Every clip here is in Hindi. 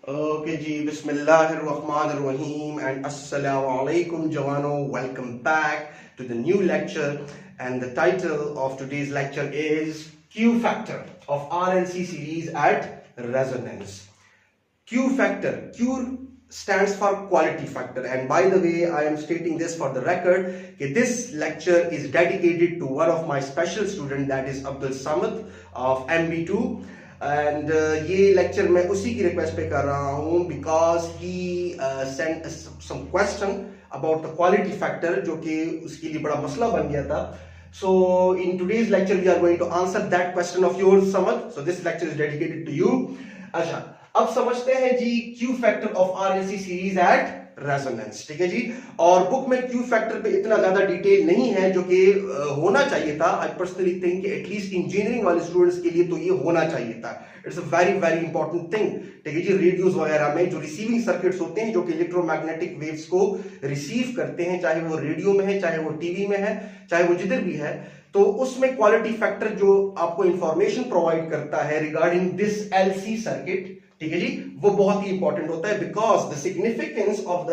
Okay ji, Bismillahirrahmanirrahim and Assalamu alaikum Jawano. Welcome back to the new lecture, and the title of today's lecture is Q factor of RLC series at resonance. Q factor, Q stands for quality factor, and by the way I am stating this for the record that this lecture is dedicated to one of my special student, that is Abdul Samad of MB2. And ये लेक्चर मैं उसी की रिक्वेस्ट पे कर रहा हूँ because he send some question about the quality factor, जो कि उसके लिए बड़ा मसला बन गया था. So in today's lecture we are going to answer that question of yours समझ. So this lecture is dedicated to you. अच्छा, अब समझते हैं जी Q factor of RLC series at resonance. ठीक है जी. और बुक में क्यू फैक्टर पे इतना ज्यादा डिटेल नहीं है जो कि होना चाहिए था. आई पर्सनली थिंक कि एटलीस्ट इंजीनियरिंग वाले स्टूडेंट्स के लिए तो ये होना चाहिए था. It's a very very important thing. ठीक है जी. रेडियोस वगैरह में जो रिसीविंग सर्किट्स होते हैं जो कि इलेक्ट्रोमैग्नेटिक वेव्स को रिसीव करते हैं, चाहे वो रेडियो में है, चाहे वो टीवी में है, चाहे वो जिधर भी है, तो उसमें क्वालिटी फैक्टर जो आपको इंफॉर्मेशन प्रोवाइड करता है रिगार्डिंग दिस एलसी सर्किट, ठीक है जी, वो बहुत ही इंपॉर्टेंट होता है. Because the significance of the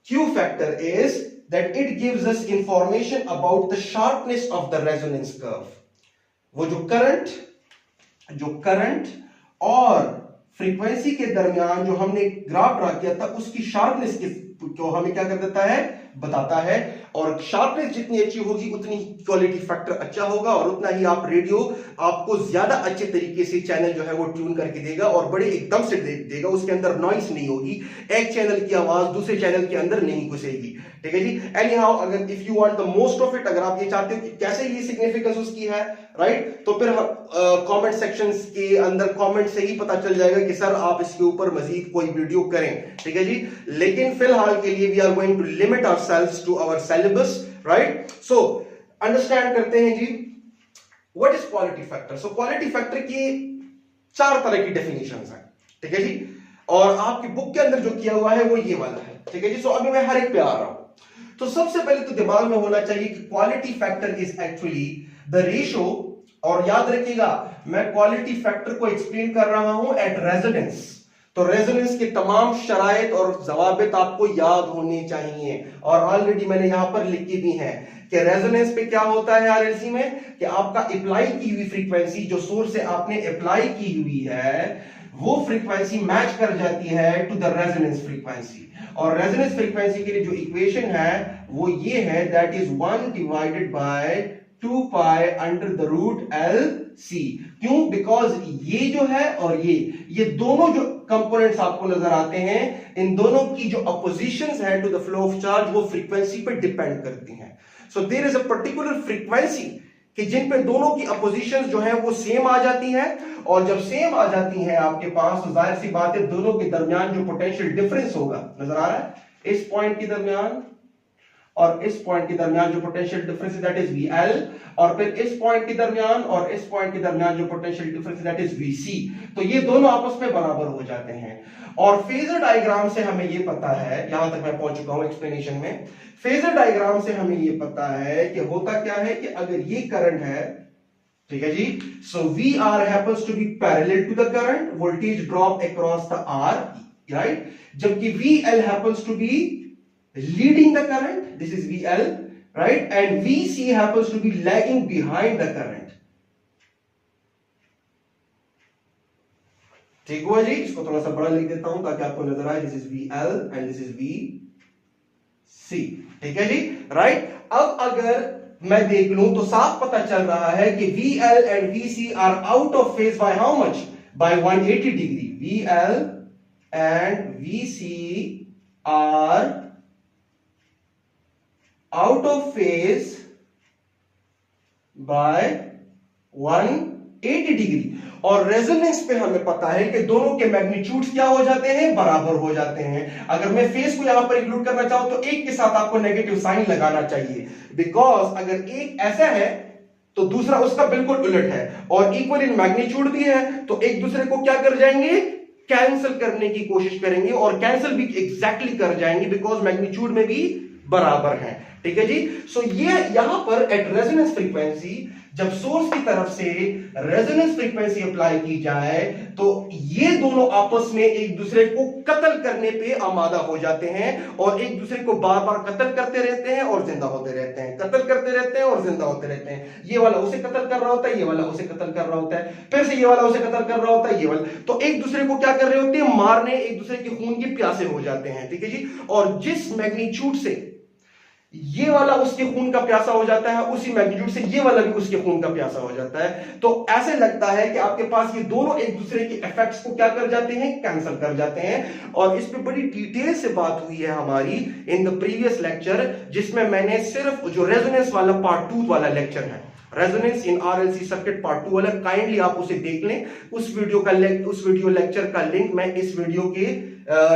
Q factor is that it gives us information about the sharpness of the resonance curve. वो जो करंट और फ्रीक्वेंसी के दरमियान जो हमने ग्राफ ड्रा किया था उसकी शार्पनेस को हमें क्या कर देता है, बताता है. और शार्पनेस जितनी अच्छी होगी उतनी क्वालिटी फैक्टर अच्छा होगा, और उतना ही आप रेडियो आपको ज्यादा अच्छे तरीके से चैनल जो है वो ट्यून करके देगा और बड़े एकदम से देगा. उसके अंदर नॉइस नहीं होगी, एक चैनल की आवाज दूसरे चैनल के अंदर नहीं घुसेगी. ठीक है जी. एनी हाउ, अगर if you want the most of it, अगर आप ये चाहते हो कि कैसे ये सिग्निफिकेंस उसकी है, राइट, तो फिर कमेंट सेक्शंस के अंदर कमेंट से ही पता चल जाएगा कि सर आप इसके ऊपर मजीद कोई वीडियो करें. ठीक है जी. लेकिन फिलहाल के लिए we are going to limit ourselves to our syllabus, right. So understand करते हैं जी what is quality factor. So quality factor की चार तरह की डेफिनेशंस हैं. ठीक है जी. और आपकी बुक के अंदर जो किया हुआ है वो ये वाला है. ठीक है जी. सो अभी मैं हर एक पे आ रहा हूं. तो सबसे पहले तो दिमाग में होना चाहिए कि quality factor is actually the ratio, और याद रखिएगा मैं क्वालिटी फैक्टर को एक्सप्लेन कर रहा हूं एट रेजोनेंस. तो रेजोनेंस के तमाम शराइत और जवाबित आपको याद होने चाहिए, और ऑलरेडी मैंने यहां पर लिखी भी है कि रेजोनेंस पे क्या होता है आरएलसी में, कि आपका अप्लाई की हुई फ्रीक्वेंसी जो सोर्स से आपने अप्लाई की हुई है वो फ्रीक्वेंसी मैच कर जाती है टू द रेजोनेंस फ्रीक्वेंसी. और रेजोनेंस फ्रीक्वेंसी के लिए जो इक्वेशन है वो ये है, that is 1 divided by 2 pi under the root L C. क्यों? बिकॉज ये जो है और ये दोनों जो कंपोनेंट्स आपको नजर आते हैं, इन दोनों की जो अपोजिशंस हैं to the flow of charge वो फ्रीक्वेंसी पर डिपेंड करती हैं. So there is a particular frequency कि जिन पे दोनों की अपोजिशंस जो है वो सेम आ जाती हैं, और जब सेम आ जाती हैं आपके पास, तो जाहिर सी बात है दोनों के दरमियान जो पोटेंशियल डिफरेंस होगा, नजर आ रहा है, इस पॉइंट के दरमियान और इस पॉइंट के दरमियान जो potential difference that is VL, और फिर इस पॉइंट के दरमियान और इस पॉइंट के दरमियान जो potential difference that is VC, तो ये दोनों आपस में बराबर हो जाते हैं. और फेजर डायग्राम से हमें ये पता है, यहां तक मैं पहुंच चुका हूं एक्सप्लेनेशन में, फेजर डायग्राम से हमें ये पता है कि होता क्या है कि अगर ये करंट है, ठीक है जी, सो VR happens to be parallel to the current, voltage drop across the R, right, जबकि VL happens to be leading the current, this is VL, right, and VC happens to be lagging behind the current. ठीक हुआ जी. इसको थोड़ा सा बड़ा लिख देता हूं ताकि आपको नजर आए. This is VL and this is VC. ठीक है जी, राइट. अब अगर मैं देख लूं तो साफ पता चल रहा है कि VL and VC are out of phase by how much, by 180 degree. VL and VC are out of phase by 180 degree. और रेजोनेंस पे हमें पता है कि दोनों के मैग्नीट्यूड्स क्या हो जाते हैं, बराबर हो जाते हैं. अगर मैं फेज को यहां पर इंक्लूड करना चाहूं तो एक के साथ आपको नेगेटिव साइन लगाना चाहिए, बिकॉज अगर एक ऐसा है तो दूसरा उसका बिल्कुल उलट है, और इक्वल इन मैग्नीट्यूड भी है, तो एक दूसरे को क्या कर जाएंगे, कैंसिल करने की कोशिश करेंगे, और कैंसिल भी एग्जैक्टली कर जाएंगे बिकॉज मैग्नीट्यूड में भी बराबर है. ठीक है जी. सो ये यहां पर एट रेजोनेंस फ्रीक्वेंसी जब सोर्स की तरफ से रेजोनेंस फ्रीक्वेंसी अप्लाई की जाए तो ये दोनों आपस में एक दूसरे को कत्ल करने पे आमादा हो जाते हैं और एक दूसरे को बार बार कत्ल करते रहते हैं और जिंदा होते रहते हैं, कत्ल करते रहते हैं और जिंदा होते रहते हैं। ये वाला उसे कत्ल कर रहा होता है, ये वाला उसे कत्ल कर रहा होता है, फिर से ये वाला उसे कत्ल कर रहा होता है, ये वाला, तो एक दूसरे को क्या कर रहे होते हैं, मारने, एक दूसरे के खून के प्यासे हो जाते हैं। ठीक है जी। और जिस मैग्नीट्यूड से ये वाला उसके खून का प्यासा हो जाता है, उसी मैग्नीट्यूड से ये वाला भी उसके खून का प्यासा हो जाता है। तो ऐसे लगता है कि आपके पास ये दोनों एक दूसरे के इफेक्ट्स को क्या कर जाते हैं, कैंसिल कर जाते हैं। और इस पे बड़ी डिटेल से बात हुई है हमारी इन द प्रीवियस लेक्चर, जिसमें मैंने सिर्फ जो रेजोनेंस वाला पार्ट 2 वाला लेक्चर है, resonance in RLC circuit part 2 वाला, काइंडली आप उसे देख लें। उस वीडियो लेक्चर का लिंक मैं इस वीडियो के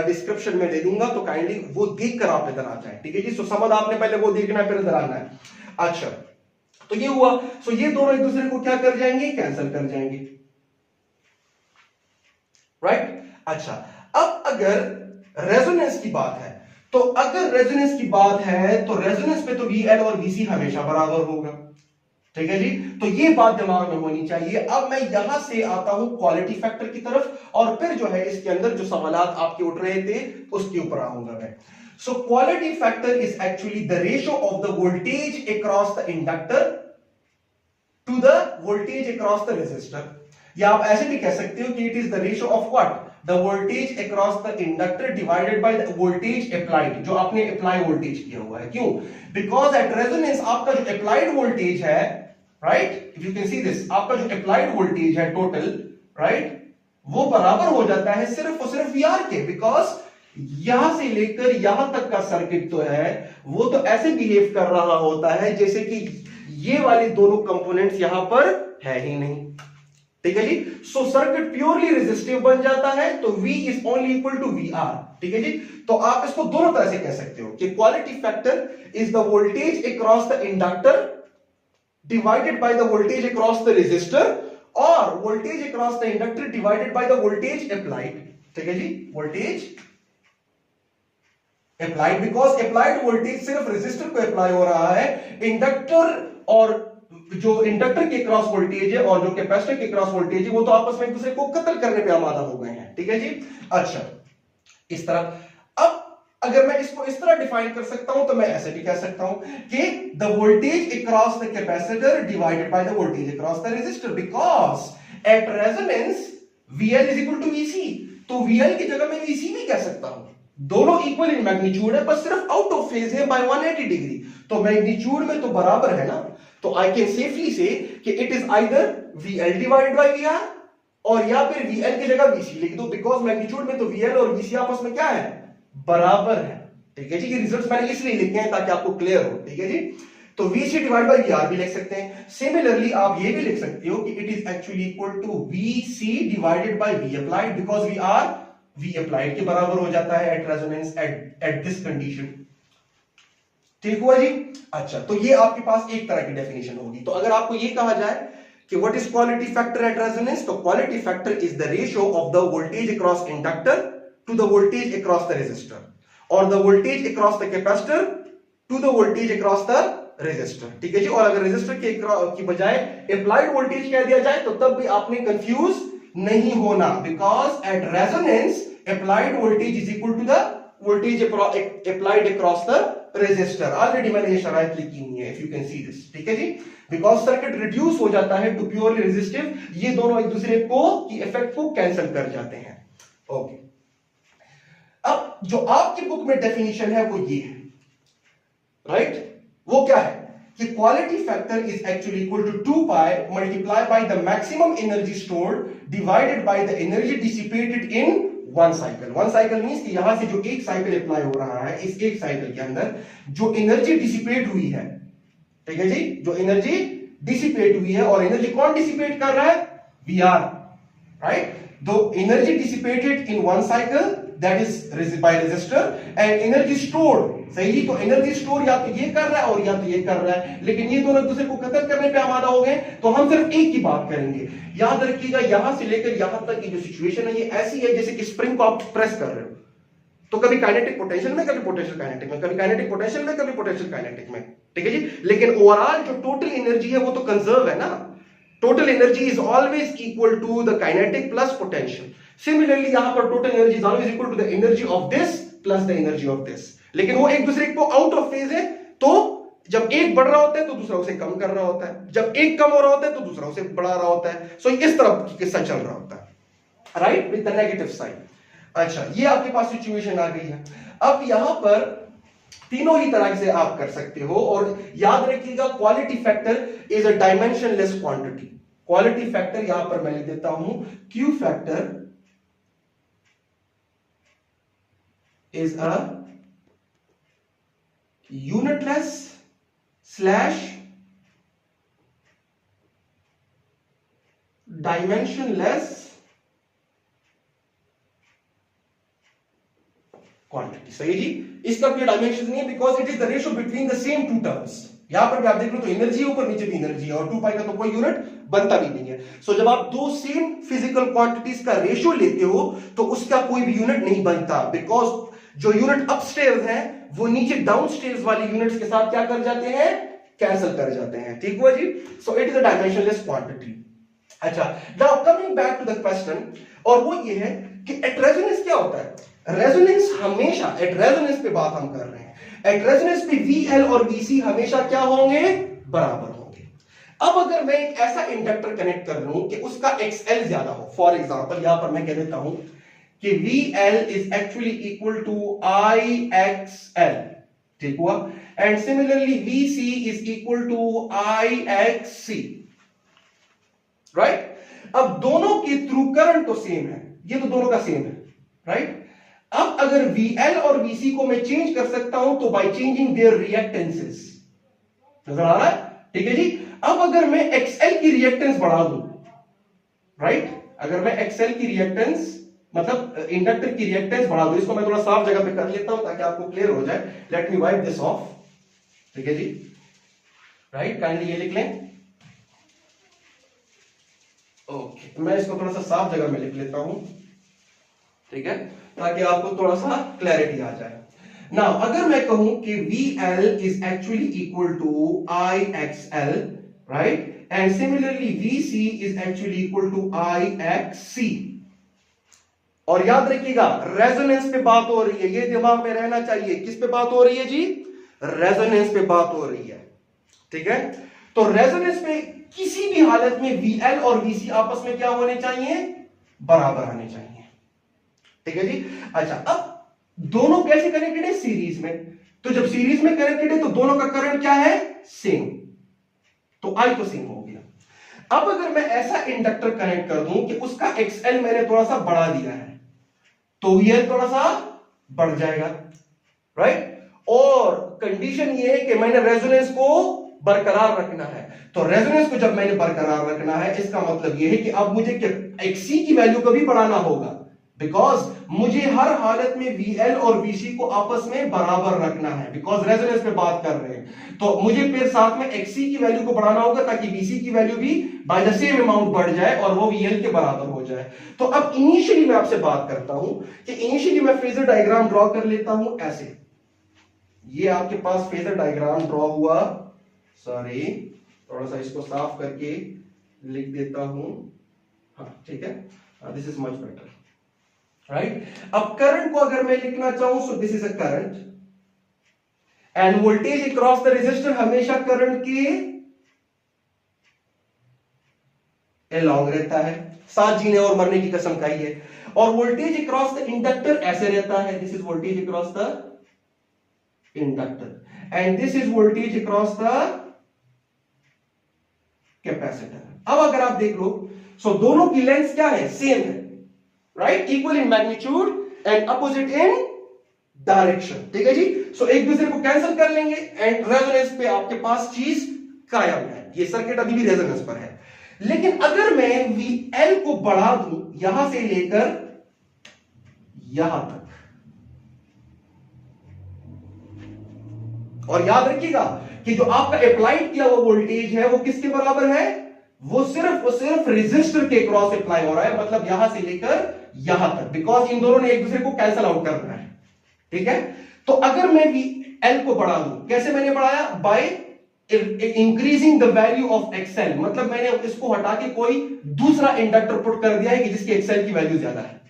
डिस्क्रिप्शन में दे दूंगा, तो काइंडली वो देखकर आप इधर आ जाए। ठीक है जी। सो समझ आपने पहले वो देखना है, फिर इधर आना है। अच्छा, तो ये हुआ। सो ये दोनों एक दूसरे को क्या कर जाएंगे, कैंसिल कर जाएंगे, राइट। अच्छा, अब अगर रेजोनेंस की बात है, तो अगर रेजोनेंस की बात है तो रेजोनेंस पे तो VL और VC हमेशा बराबर होगा। ठीक है जी। तो ये बात दिमाग में होनी चाहिए। अब मैं यहां से आता हूं क्वालिटी फैक्टर की तरफ, और फिर जो है इसके अंदर जो सवालात आपके उठ रहे थे उसके ऊपर आऊंगा मैं। So quality factor is actually the ratio of the voltage across the inductor to the voltage across the resistor, या आप ऐसे भी कह सकते हो कि it is the ratio of what, the voltage across the inductor divided by the voltage applied, जो आपने अप्लाई वोल्टेज किया हुआ है। क्यों? बिकॉज एट रेजोनेंस आपका जो अप्लाइड वोल्टेज है, right, if you can see this, आपका जो अप्लाइड वोल्टेज है टोटल, राइट, वो बराबर हो जाता है सिर्फ और सिर्फ VR के। बिकॉज यहां से लेकर यहां तक का सर्किट तो है, वो तो ऐसे बिहेव कर रहा होता है जैसे कि ये वाले दोनों कंपोनेंट्स यहां पर है ही नहीं। ठीक है जी। सो सर्किट प्योरली रेजिस्टिव बन जाता है, तो V is only equal to VR। ठीक है जी। तो आप इसको दोनों तरह से कह सकते हो कि quality factor is the voltage across the inductor divided by the voltage across the resistor, or voltage across the inductor divided by the voltage applied। ठीक है जी, voltage applied, because applied voltage सिर्फ resistor को अप्लाई हो रहा है, इंडक्टर और जो इंडक्टर के क्रॉस वोल्टेज है और जो कैपेसिटर के क्रॉस वोल्टेज है वो तो आपस में एक दूसरे को कत्ल करने पे आमादा हो गए हैं। ठीक है जी। अच्छा, इस तरह। अब अगर मैं इसको इस तरह डिफाइन कर सकता हूं तो मैं ऐसे भी कह सकता हूं कि the voltage across the capacitor divided by the voltage across the resistor, because at resonance VL is equal to VC। तो VL की जगह मैं VC भी कह सकता हूं, दोनों इक्वल इन मैग्नीट्यूड है, पर सिर्फ आउट ऑफ फेज है बाय 180 डिग्री। तो मैग्नीट्यूड में तो बराबर है ना, तो आई कैन सेफली से कि it is either VL divided bye VR, और या फिर VL की जगह VC लिख दो, बिकॉज मैग्नीट्यूड में तो VL और VC आपस में क्या है, बराबर है। ठीक है जी। ये रिजल्ट्स मैंने इसलिए लिखे हैं ताकि आपको क्लियर हो। ठीक है जी। तो VC डिवाइड बाय VR भी लिख सकते हैं। सिमिलरली आप ये भी लिख सकते हो कि it is actually equal to VC divided by V applied, because V applied के बराबर हो जाता है at resonance at this condition. ठीक हुआ जी। अच्छा, तो ये आपके पास एक तरह की डेफिनेशन होगी। तो अगर आपको ये कहा जाए कि what is quality factor at resonance, तो quality factor is the ratio of the voltage across inductor to the voltage across the resistor, or the voltage across the capacitor to the voltage across the resistor। ठीक है जी। और अगर रेजिस्टर की बजाय अप्लाइड वोल्टेज कह दिया जाए तो तब भी आपने कंफ्यूज नहीं होना, because at resonance applied voltage is equal to the voltage applied across the resistor. Already मैंने ये शराइत लिखी हुई है, if you can see this. ठीक है जी। बिकॉज सर्किट रिड्यूस हो जाता है टू प्योरली रेजिस्टिव, ये दोनों एक दूसरे को की इफेक्ट को कैंसिल कर जाते हैं। ओके, अब जो आपकी बुक में डेफिनेशन है वो ये है, राइट। वो क्या है कि quality factor is actually equal to 2 pi multiply by the maximum energy stored divided by the energy dissipated in one cycle. One cycle means कि यहां से जो एक साइकिल अप्लाई हो रहा है, इस एक साइकिल के अंदर जो एनर्जी डिसिपेट हुई है, ठीक है जी, जो एनर्जी डिसिपेट हुई है, और एनर्जी कौन डिसिपेट कर रहा है, VR, right. The energy dissipated in one cycle that is by resistor and energy stored, सही। तो एनर्जी स्टोर या तो ये कर रहा है और या तो ये कर रहा है, लेकिन ये दोनों एक दूसरे को कत्ल करने पे आमादा हो गए। तो हम सिर्फ एक की बात करेंगे। याद रखिएगा, यहां से लेकर यहां तक की जो सिचुएशन है ये ऐसी है जैसे कि स्प्रिंग को आप प्रेस कर रहे हो। तो कभी काइनेटिक पोटेंशियल में, कभी पोटेंशियल काइनेटिक में, कभी काइनेटिक पोटेंशियल में, कभी पोटेंशियल काइनेटिक में, ठीक है जी। लेकिन ओवरऑल जो टोटल एनर्जी है वो तो कंजर्व है ना, total energy is always equal to the kinetic plus potential. Similarly यहां पर total energy is always equal to the energy of this plus the energy of this, लेकिन वो एक दूसरे को आउट ऑफ फेज है। तो जब एक बढ़ रहा होता है तो दूसरा उसे कम कर रहा होता है, जब एक कम हो रहा होता है तो दूसरा उसे बढ़ा रहा होता है। सो इस तरह की किस्सा चल रहा होता है, right, with the negative sign. अच्छा, ये आपके पास सिचुएशन आ गई है। अब यहां पर तीनों ही तरह से आप कर सकते हो, और याद रखिएगा quality factor is a dimensionless quantity. Quality factor यहां पर मैं लिख देता हूं, Q factor is a unitless slash dimensionless quantity. सही जी, इसका कोई डायमेंशन नहीं है because it is the ratio between the same two terms. यहां पर भी आप देख रहे हो तो एनर्जी ऊपर नीचे भी एनर्जी है, और 2 पाई का तो कोई यूनिट बनता भी नहीं है। सो जब आप दो सेम फिजिकल क्वांटिटीज का रेशियो लेते हो तो उसका कोई भी यूनिट नहीं बनता, बिकॉज जो यूनिट अपस्टेयर्स है वो नीचे डाउनस्टेयर्स वाले यूनिट्स के साथ क्या कर जाते हैं, कैंसिल कर जाते हैं। ठीक हुआ जी। So it is a dimensionless quantity. अच्छा, now coming back to the question, और वो ये है कि एट रेजोनेंस क्या होता है। रेजोनेंस हमेशा, एट रेजोनेंस पे बात हम कर रहे हैं, एट रेजोनेंस पे VL और VC हमेशा क्या होंगे, बराबर होंगे। अब अगर मैं एक ऐसा इंडक्टर कनेक्ट कर लूं कि उसका XL ज्यादा हो, फॉर एग्जांपल यहां पर मैं कह देता हूं कि VL is actually equal to IXL, ठीक हुआ, and similarly VC is equal to IXC, right. अब दोनों के थ्रू करंट तो सेम है, ये तो दोनों का सेम है, राइट। अब अगर VL और VC को मैं चेंज कर सकता हूं तो बाय चेंजिंग देयर रिएक्टेंसेस, नजर आ रहा है, ठीक है जी। अब अगर मैं XL की रिएक्टेंस बढ़ा दूं, राइट, अगर मैं XL की रिएक्टेंस मतलब इंडक्टर की रिएक्टेंस बढ़ा दूं, इसको मैं थोड़ा साफ जगह पे कर लेता हूं ताकि आपको क्लियर हो जाए। Let me wipe this of, ठीक है जी, राइट, काइंडली ये लिख लें। ओके, मैं इसको थोड़ा सा साफ जगह में लिख लेता हूं, ठीक है, ताकि आपको थोड़ा सा क्लैरिटी आ जाए। नाउ अगर मैं कहूं कि VL is actually equal to IXL, right, and similarly VC is actually equal to IXC, और याद रखिएगा रेजोनेंस पे बात हो रही है, ये दिमाग में रहना चाहिए। किस पे बात हो रही है जी, रेजोनेंस पे बात हो रही है, ठीक है। तो रेजोनेंस पे किसी भी हालत में VL और VC आपस में क्या होने चाहिए, बराबर होने चाहिए, ठीक है जी। अच्छा, अब दोनों कैसे कनेक्टेड है, सीरीज में। तो जब सीरीज में कनेक्टेड है तो दोनों का करंट क्या है, सेम, तो I तो सेम हो गया। अब अगर मैं ऐसा इंडक्टर कनेक्ट कर दूं कि उसका XL मैंने थोड़ा सा बढ़ा दिया है तो VL थोड़ा सा बढ़ जाएगा, राइट। और कंडीशन ये है कि मैंने रेजोनेंस को बरकरार रखना है, तो रेजोनेंस को जब मैंने बरकरार रखना है इसका मतलब यह है कि अब मुझे XC की वैल्यू को भी बढ़ाना होगा, बिकॉज मुझे हर हालत में VL और VC को आपस में बराबर रखना है, बिकॉज रेजोनेंस पे बात कर रहे हैं। तो मुझे फिर साथ में XC की वैल्यू को बढ़ाना होगा ताकि VC की वैल्यू भी बाय द सेम अमाउंट बढ़ जाए और वो VL के बराबर हो जाए। तो अब इनिशियली मैं आपसे बात करता हूं कि इनिशियली मैं फेजर डायग्राम ड्रॉ कर लेता हूं ऐसे। ये आपके पास फेजर डायग्राम ड्रॉ हुआ, सॉरी थोड़ा सा इसको साफ करके लिख देता हूं, हाँ ठीक है, this is much better, right. अब करंट को अगर मैं लिखना चाहूं so this is a current, and voltage across the resistor हमेशा करंट के अलॉन्ग रहता है, साथ जीने और मरने की कसम खाई है। और वोल्टेज अक्रॉस द इंडक्टर ऐसे रहता है, this is voltage across the inductor and this is voltage across the capacitor. अब अगर आप देख लो सो दोनों की लेंथ क्या है, सेम है, right, equal in magnitude and opposite in direction, ठीक है जी। सो एक दूसरे को कैंसिल कर लेंगे एंड रेजोनेंस पे आपके पास चीज कायम है, ये सर्किट अभी भी रेजोनेंस पर है। लेकिन अगर मैं VL को बढ़ा दूं यहां से लेकर यहां तक, और याद रखिएगा कि जो आपका अप्लाइड किया हुआ वोल्टेज है वो किसके बराबर है, वो सिर्फ रेजिस्टर के क्रॉस अप्लाई हो रहा है, मतलब यहां से लेकर यहां तक, बिकॉज इन दोनों ने एक दूसरे को कैंसिल आउट करना है, ठीक है। तो अगर मैं VL को बढ़ा दूं, कैसे मैंने बढ़ाया? By increasing the value of XL, मतलब मैंने इसको हटा के कोई दूसरा इंडक्टर पुट कर दिया है कि जिसकी XL की वैल्यू ज्यादा है।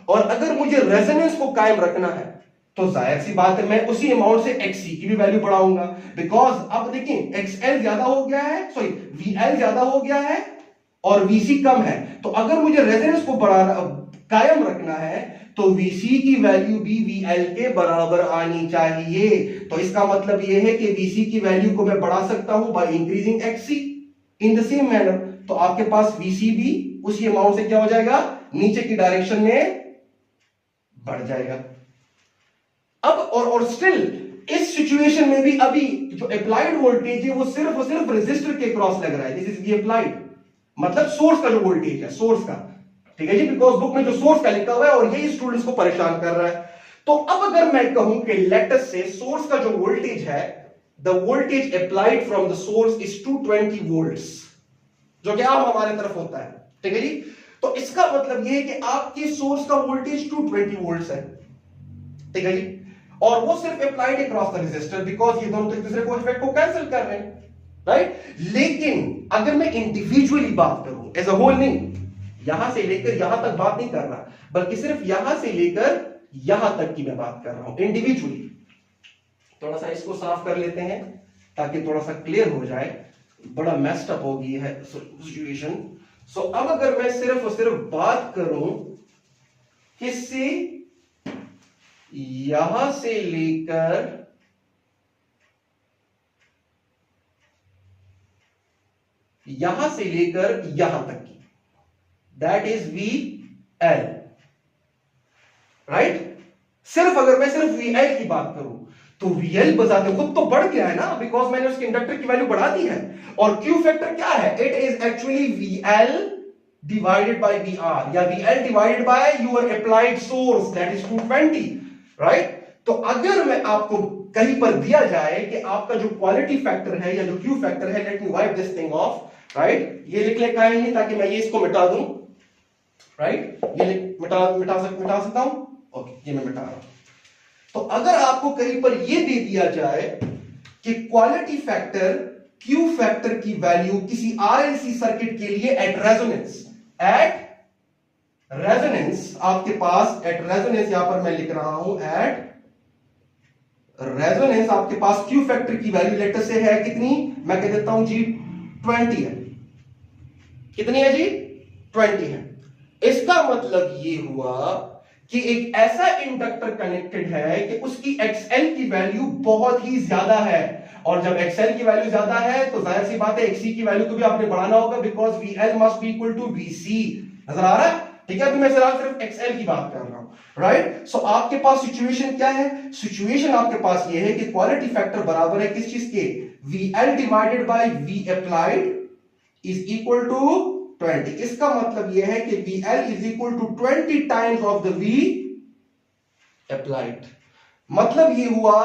और अगर मुझे रेजोनेंस को कायम रखना है तो जाहिर सी बात है मैं उसी अमाउंट से XC की भी वैल्यू बढ़ाऊंगा, बिकॉज अब देखिए XL ज्यादा हो गया है, सॉरी VL ज्यादा हो गया है और VC कम है। तो अगर मुझे रेजोनेंस को कायम रखना है तो VC की वैल्यू भी VL के बराबर आनी चाहिए। तो इसका मतलब यह है कि VC की वैल्यू को मैं बढ़ा सकता हूं by increasing XC in the same manner. तो आपके पास VC भी उसी अमाउंट से क्या हो जाएगा? नीचे की डायरेक्शन में बढ़ जाएगा। अब और स्टिल इस सिचुएशन में भी अभी जो अप्लाइड वोल्टेज है वो सिर्फ और सिर्फ रेजिस्टर के क्रॉस लग रहा है। दिस इज दी अप्लाइड, मतलब सोर्स का जो वोल्टेज है, सोर्स का, ठीक है जी, बिकॉज बुक में जो सोर्स का लिखा हुआ है और यही स्टूडेंट्स को परेशान कर रहा है। तो अब अगर मैं कहूं कि लेटस से सोर्स का जो वोल्टेज है, the voltage applied from the source is 220 volts, जो कि आम हमारे तरफ होता है, ठीक है जी। तो इसका मतलब यह है कि आपके सोर्स का वोल्टेज 220 वोल्ट्स है, ठीक है जी, और वो सिर्फ applied across the resistor, because ये दोनों तो एक दूसरे को इफेक्ट को कैंसिल कर रहे हैं, राइट। लेकिन अगर मैं इंडिविजुअली बात करूं, एज अ होल नहीं, यहां से लेकर यहां तक बात नहीं कर रहा, बल्कि सिर्फ यहां से लेकर यहां तक की मैं बात कर रहा हूं इंडिविजुअली। थोड़ा सा इसको साफ कर लेते हैं ताकि थोड़ा सा क्लियर हो जाए, बड़ा मेस्ड अप हो गई है सिचुएशन। सो अब अगर मैं सिर्फ और सिर्फ बात करूं किससे, यहां से लेकर यहां तक की, दैट इज VL, राइट। सिर्फ अगर मैं सिर्फ VL की बात करूं तो VL बजाते खुद तो बढ़ गया है ना, बिकॉज मैंने उसके इंडक्टर की वैल्यू बढ़ा दी है। और Q फैक्टर क्या है? It is actually VL divided bye VR, या VL divided by your applied source, that is 220, right. तो अगर मैं आपको कहीं पर दिया जाए कि आपका जो क्वालिटी फैक्टर है या जो Q फैक्टर है, let me wipe this thing of, right, ये लिख लेगा ही नहीं ताकि मैं ये इसको मिटा दूं, राइट, ये मिटा सकता हूं, ओके, ये मैं मिटा रहा हूं। तो अगर आपको कहीं पर ये दे दिया जाए कि क्वालिटी फैक्टर Q फैक्टर की वैल्यू किसी RLC सर्किट के लिए एट रेजोनेंस आपके पास एट रेजोनेंस, यहां पर मैं लिख रहा हूं एट रेजोनेंस, आपके पास Q फैक्टर की वैल्यू लेटर से है कितनी, मैं कह देता हूं जी 20 है। कितनी है जी? 20 है। इसका मतलब ये हुआ कि एक ऐसा इंडक्टर कनेक्टेड है कि उसकी XL की वैल्यू बहुत ही ज्यादा है, और जब XL की वैल्यू ज्यादा है तो जाहिर सी बात है XC की वैल्यू को भी आपने बढ़ाना होगा, because VL must be equal to VC। नजर आ रहा है? ठीक है, अभी मैं सिर्फ XL की बात कर रहा हूं, राइट। सो आपके पास सिचुएशन क्या है? सिचुएशन आपके पास ये है कि क्वालिटी फैक्टर बराबर है किस चीज के? VL divided by V applied is equal to 20। इसका मतलब यह है कि VL is equal to 20 times of the V applied. मतलब ये हुआ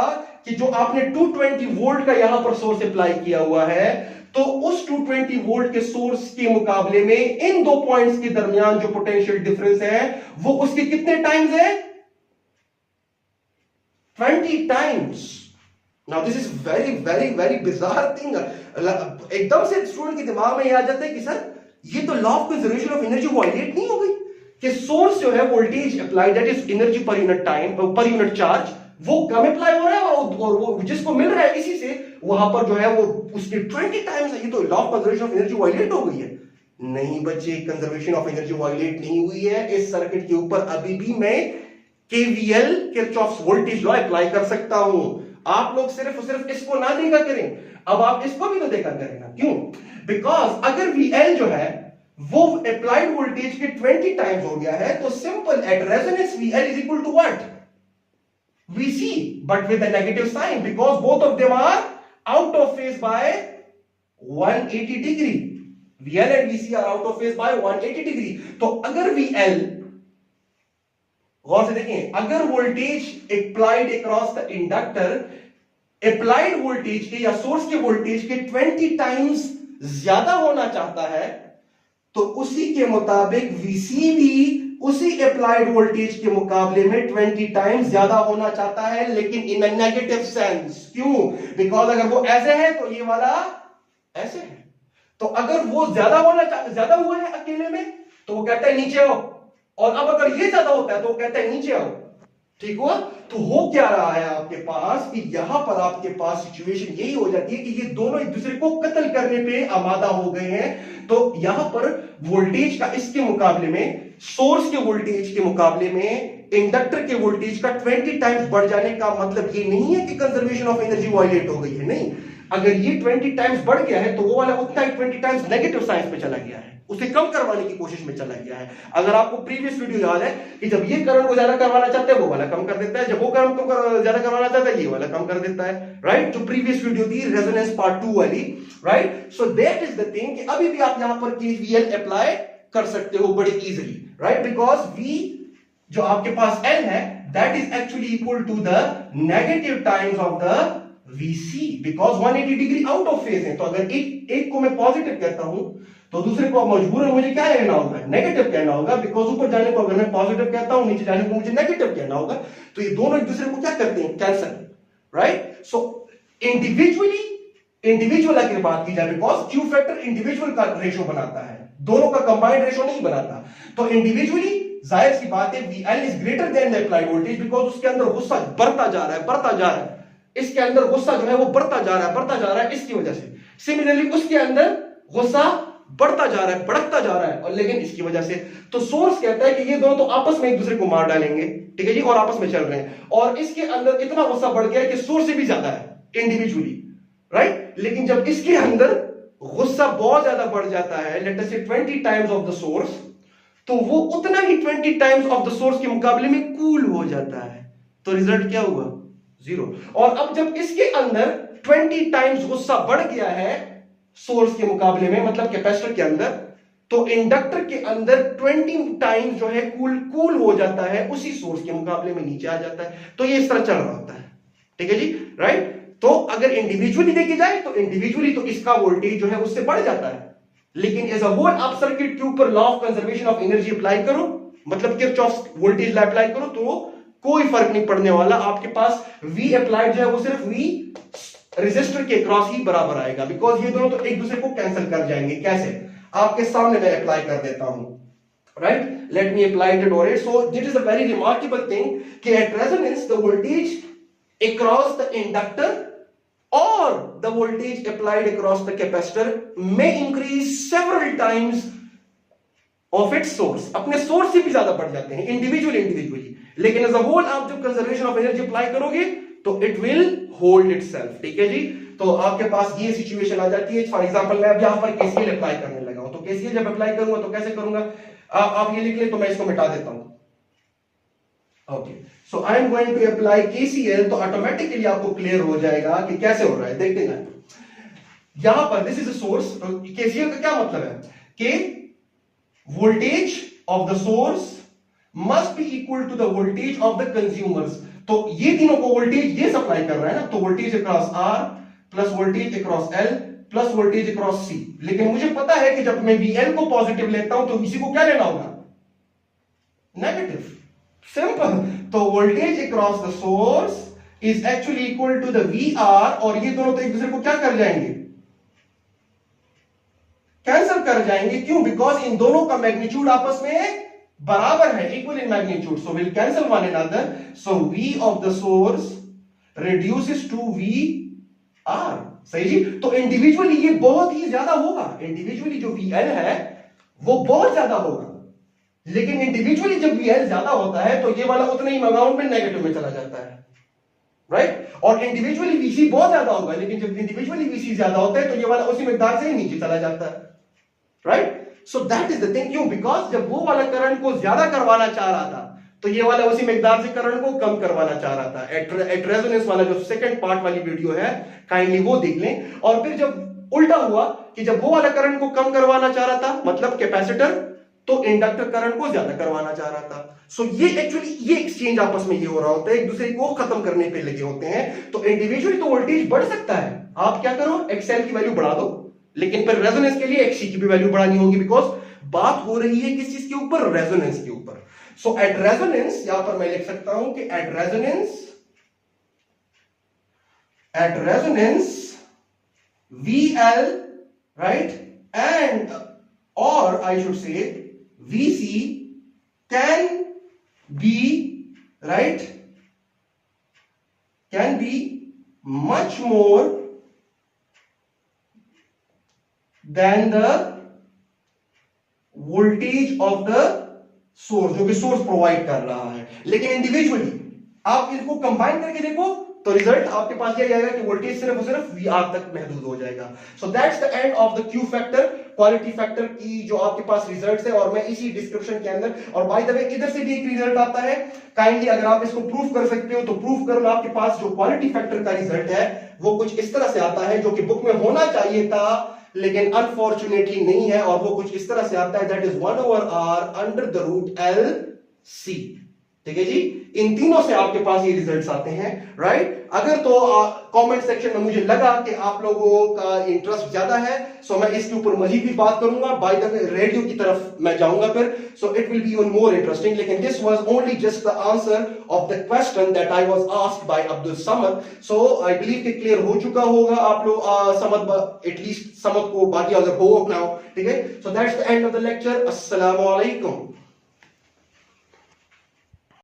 कि जो आपने 220 वोल्ट का यहां पर सोर्स अप्लाई किया हुआ है, तो उस 220 वोल्ट के सोर्स के मुकाबले में इन दो पॉइंट्स के दरमियान जो पोटेंशियल डिफरेंस है वो उसके कितने टाइम्स है? 20 times. Now this is very very very bizarre thing. एकदम से स्टूडेंट के दिमाग में यह आ जाता है कि सर ये तो law of conservation of energy violate नहीं हो गई कि सोर्स जो है voltage apply, that is energy per unit time, per unit charge, वो कम अप्लाई हो रहा है और वो जिसको मिल रहा है इसी से वहां पर जो है वो उसके 20 टाइम्स है। ये तो law of conservation of energy violate हो गई है। नहीं बच्चे, कंजर्वेशन ऑफ एनर्जी वायलेट नहीं हुई है। इस सर्किट के ऊपर अभी भी मैं KVL, Kirchhoff's voltage law apply कर सकता हूं। आप लोग सिर्फ इसको ना देखा करें, अब आप इसको भी तो देखा करें ना। क्यों? बिकॉज अगर VL जो है वो अप्लाइड वोल्टेज के 20 टाइम्स हो गया है, तो simple at resonance VL is equal to what? VC, but with a negative sign, because both of them are out of phase by 180 degree. VL and VC are out of phase by 180 degree. तो अगर VL, गौर से देखें, अगर voltage applied across the inductor applied voltage के या सोर्स के वोल्टेज के 20 टाइम्स ज्यादा होना चाहता है, तो उसी के मुताबिक VC भी उसी अप्लाइड वोल्टेज के मुकाबले में 20 टाइम्स ज्यादा होना चाहता है, लेकिन इन अ नेगेटिव सेंस। क्यों? बिकॉज अगर वो ऐसे है तो ये वाला ऐसे है, तो अगर वो ज्यादा हुआ है अकेले में तो वो कहता है नीचे आओ, और अब अगर ये ज्यादा होता है तो वो कहता है नीचे आओ। ठीक हुआ? तो हो क्या रहा है आपके पास कि यहां पर आपके पास सिचुएशन यही हो जाती है कि ये दोनों एक दूसरे को कत्ल करने पे आमादा हो गए हैं। तो यहां पर वोल्टेज का इसके मुकाबले में, सोर्स के वोल्टेज के मुकाबले में इंडक्टर के वोल्टेज का 20 टाइम्स बढ़ जाने का मतलब ये नहीं है कि कंजर्वेशन ऑफ एनर्जी वायलेट हो गई है, नहीं। अगर ये 20 टाइम्स बढ़ गया है तो वो वाला उतना ही 20 टाइम्स नेगेटिव साइंस पे चला गया है, उसे कम करवाने की कोशिश में चला गया है। अगर आपको प्रीवियस वीडियो याद है कि जब ये करंट को ज्यादा करवाना चाहते हैं वो वाला कम कर देता है, जब वो करंट को ज्यादा करवाना चाहता है ये वाला कम कर देता है, राइट। जो प्रीवियस वीडियो थी रेजोनेंस पार्ट 2 वाली, right. So that is the thing कि अभी भी आप यहां पर केवीएल अप्लाई कर सकते हो बड़े इजीली, राइट, बिकॉज V जो आपके पास L है that is actually equal to the negative times of the VC, because 180 degree out of phase है। तो अगर एक को मैं पॉजिटिव कहता हूं तो दूसरे को मजबूरन मुझे क्या कहना होगा? नेगेटिव कहना होगा, बिकॉज ऊपर जाने को अगर मैं पॉजिटिव कहता हूं, नीचे जाने को मुझे नेगेटिव कहना होगा। तो ये दोनों एक दूसरे को क्या करते हैं? Cancel, right. सो इंडिविजुअल अगर बात की जाए, बिकॉज क्यू फैक्टर इंडिविजुअल का रेशो बनाता है, दोनों का कंबाइंड रेशो नहीं बनाता। तो इंडिविजुअली जाहिर सी बात है VL is greater than the applied voltage, because उसके अंदर गुस्सा बढ़ता जा रहा है, इसके अंदर गुस्सा जो है वो बढ़ता जा रहा है इसकी वजह से। सिमिलरली उसके अंदर गुस्सा बढ़ता जा रहा है, भड़कता जा रहा है, और लेकिन इसकी वजह से। तो सोर्स कहता है कि ये दोनों तो आपस में एक दूसरे को मार डालेंगे, ठीक है जी, और आपस में चल रहे हैं, और इसके अंदर इतना गुस्सा बढ़ गया है कि सोर्स से भी ज्यादा है इंडिविजुअली, राइट। लेकिन जब इसके अंदर गुस्सा बहुत ज्यादा बढ़ जाता है, लेट अस से 20 टाइम्स ऑफ द सोर्स, तो वो उतना ही 20 टाइम्स ऑफ द सोर्स के मुकाबले में कूल हो जाता है। तो रिजल्ट क्या हुआ? 0। और अब जब इसके अंदर 20 टाइम्स गुस्सा बढ़ गया है सोर्स के मुकाबले में, मतलब कैपेसिटर के अंदर, तो इंडक्टर के अंदर 20 टाइम्स जो है कूल हो जाता है, उसी सोर्स के मुकाबले में नीचे आ जाता है। तो ये इस तरह चल रहा होता है, ठीक है जी, राइट। तो अगर इंडिविजुअली देखी जाए तो इंडिविजुअली तो इसका वोल्टेज जो है उससे बढ़ जाता है, लेकिन एज अ होल आप सर्किट के ऊपर law of conservation of energy apply करो, मतलब किरचॉफ वोल्टेज लॉ अप्लाई करो, तो कोई फर्क नहीं पड़ने वाला। आपके पास V अप्लाइड जो है वो सिर्फ V रेजिस्टर के क्रॉस ही बराबर आएगा, बिकॉज ये दोनों तो एक दूसरे को कैंसिल कर जाएंगे। कैसे? आपके सामने मैं अप्लाई कर देता हूं, right. Let me apply it और it. So that is a very remarkable thing कि at resonance the voltage across the inductor or the voltage applied across the capacitor may increase several times of its source, अपने सोर्स से भी ज्यादा बढ़ जाते हैं इंडिविजुअली, लेकिन एज अ होल आप जब कंजर्वेशन ऑफ एनर्जी अप्लाई करोगे तो इट विल होल्ड इटसेल्फ, ठीक है जी। तो आपके पास ये सिचुएशन आ जाती है। फॉर एग्जांपल मैं अब यहां पर केसीएल अप्लाई करने लगा हूं, तो केसीएल जब अप्लाई करूंगा तो कैसे करूंगा? आप ये लिख ले, तो मैं इसको मिटा देता हूं। Okay, so I am going to apply KCL, तो ऑटोमेटिकली आपको क्लियर हो जाएगा कि कैसे हो रहा है। देखते हैं यहां पर दिस इज अ सोर्स। तो केसीएल का क्या मतलब है कि voltage of the source must be equal to the voltage of the consumers. तो ये तीनों को वोल्टेज ये सप्लाई कर रहा है ना, तो voltage across R plus voltage across L plus voltage across C। लेकिन मुझे पता है कि जब मैं VL को पॉजिटिव लेता हूं तो VC को क्या लेना होगा? नेगेटिव। सिंपल। तो voltage across the source is actually equal to the VR, और ये दोनों तो एक दूसरे को क्या कर जाएंगे? कैंसिल कर जाएंगे। क्यों? बिकॉज इन दोनों का मैग्नीट्यूड आपस में बराबर है, equal in magnitude, so will cancel one another. So V of the source reduces to VR, सही जी। तो इंडिविजुअली ये बहुत ही ज्यादा होगा, इंडिविजुअली जो VL है वो बहुत ज्यादा होगा, लेकिन इंडिविजुअली जब VL ज्यादा होता है तो ये वाला उतने ही अमाउंट में नेगेटिव में चला जाता है, राइट। और इंडिविजुअली VC बहुत ज्यादा होगा, लेकिन जब इंडिविजुअली VC ज्यादा होता है तो ये वाला उसी मिकदार से ही नीचे चला जाता है, right. So that is the thing. क्यों? बिकॉज जब वो वाला करंट को ज्यादा करवाना चाह रहा था तो ये वाला उसी मिकदार से करंट को कम करवाना चाह रहा था। एट रेजोनेंस वाला जो सेकंड पार्ट वाली वीडियो है, काइंडली वो देख लें। और फिर जब उल्टा हुआ कि जब वो वाला करंट को कम करवाना चाह रहा था, मतलब कैपेसिटर, तो इंडक्टर करंट को ज्यादा करवाना चाह रहा था। सो ये एक्चुअली ये एक्सचेंज आपस में ये हो रहा होता है, एक दूसरे को खत्म करने पे लगे होते हैं। तो इंडिविजुअली तो वोल्टेज बढ़ सकता है, आप क्या करो, XL की वैल्यू बढ़ा दो, लेकिन फिर रेजोनेंस के लिए XC की भी वैल्यू बढ़ानी होगी, बिकॉज बात हो रही है किस चीज के ऊपर? रेजोनेंस के ऊपर। सो एट रेजोनेंस यहां पर मैं लिख सकता हूं कि at resonance VL, right, and or I should say VC can be, right, can be much more than the voltage of the source, जो कि सोर्स प्रोवाइड कर रहा है। लेकिन इंडिविजुअली आप इसको कंबाइन करके देखो तो रिजल्ट आपके पास यह आएगा कि वोल्टेज सिर्फ और सिर्फ VR तक महदूद हो जाएगा। So that's the end of the Q factor, quality factor की जो आपके पास रिजल्ट्स है, और मैं इसी डिस्क्रिप्शन के अंदर, और बाय द वे इधर से भी एक रिजल्ट आता है, काइंडली अगर आप इसको प्रूफ कर सकते हो तो प्रूफ करो। आपके पास जो क्वालिटी फैक्टर का रिजल्ट है वो कुछ इस तरह से आता है, जो कि बुक में होना चाहिए था लेकिन अनफॉर्चुनेटली नहीं है, और वो कुछ इस तरह से आता है, that is 1/r under the root LC। ठीक है जी, इन तीनों से आपके पास ये रिजल्ट्स आते हैं, राइट। अगर तो कमेंट सेक्शन में मुझे लगा कि आप लोगों का इंटरेस्ट ज्यादा है, सो मैं इसके ऊपर मजीद भी बात करूंगा। बाय द वे रेडियो की तरफ मैं जाऊंगा फिर, so it will be even more interesting. लेकिन this was only just the answer of the question that I was asked by Abdul Samad. So I believe कि क्लियर हो चुका होगा आप लोग, समद एटलीस्ट समद को, बाकी अगर हो अपनाओ, ठीक है। So that's the end of the lecture. अस्सलाम वालेकुम।